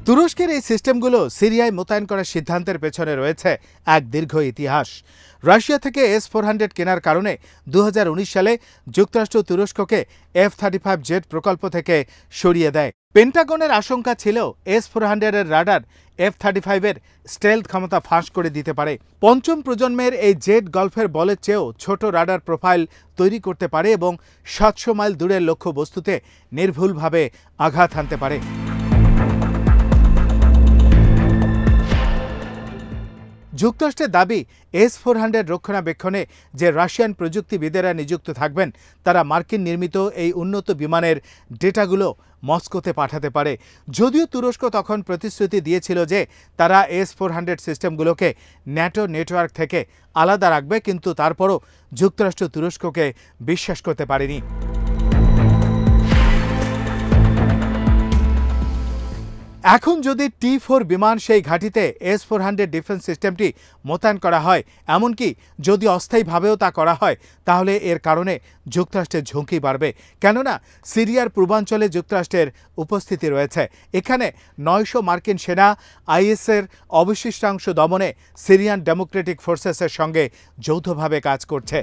তুরস্কের এই সিস্টেমগুলো সিরিয়ায় মোতায়েন করার সিদ্ধান্তের পেছনে রয়েছে এক দীর্ঘ ইতিহাস। রাশিয়া থেকে S-400 কেনার কারণে 2019 সালে যুক্তরাষ্ট্র তুরস্ককে F-35 জেট প্রকল্প থেকে সরিয়ে দেয়। পেন্টাগনের আশঙ্কা ছিল S-400 এর রাডার F-35 এর স্টেলথ ক্ষমতা ফাঁস করে দিতে পারে। পঞ্চম প্রজন্মের এই জেট গল্ফের বলের চেয়েও ছোট রাডার প্রোফাইল তৈরি করতে পারে এবং 700 মাইল দূরের লক্ষ্যবস্তুতে নির্ভুলভাবে আঘাত হানতে পারে। যুক্তরাষ্ট্রের দাবি S-400 রক্ষণাবেক্ষণে যে রাশিয়ান প্রযুক্তিবিদেরা নিযুক্ত থাকবেন তারা মার্কিন নির্মিত এই উন্নত বিমানের ডেটাগুলো মস্কোতে পাঠাতে পারে। যদিও তুরস্ক তখন প্রতিশ্রুতি দিয়েছিল যে তারা S-400 সিস্টেমগুলোকে ন্যাটো নেটওয়ার্ক থেকে আলাদা রাখবে, কিন্তু তারপরও যুক্তরাষ্ট্র তুরস্ককে বিশ্বাস করতে পারেনি। এখন যদি T-4 বিমান সেই ঘাঁটিতে S-400 ডিফেন্স সিস্টেমটি মোতায়েন করা হয়, এমনকি যদি অস্থায়ীভাবেও তা করা হয়, তাহলে এর কারণে যুক্তরাষ্ট্রের ঝুঁকি বাড়বে। কেননা সিরিয়ার পূর্বাঞ্চলে যুক্তরাষ্ট্রের উপস্থিতি রয়েছে। এখানে 900 মার্কিন সেনা IS-এর অবশিষ্টাংশ দমনে সিরিয়ান ডেমোক্রেটিক ফোর্সেসের সঙ্গে যৌথভাবে কাজ করছে।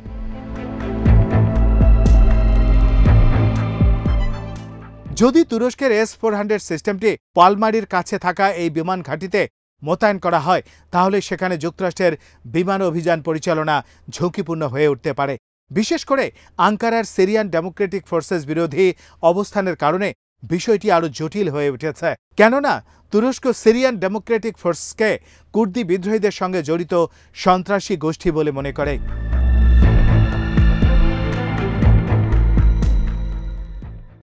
যদি তুরস্কের S-400 সিস্টেমটি পালমারির কাছে থাকা এই বিমান ঘাঁটিতে মোতায়েন করা হয়, তাহলে সেখানে যুক্তরাষ্ট্রের বিমান অভিযান পরিচালনা ঝুঁকিপূর্ণ হয়ে উঠতে পারে। বিশেষ করে আঙ্কারার সিরিয়ান ডেমোক্রেটিক ফোর্সেস বিরোধী অবস্থানের কারণে বিষয়টি আরও জটিল হয়ে উঠেছে। কেননা তুরস্ক সিরিয়ান ডেমোক্রেটিক ফোর্সকে কুর্দি বিদ্রোহীদের সঙ্গে জড়িত সন্ত্রাসী গোষ্ঠী বলে মনে করে।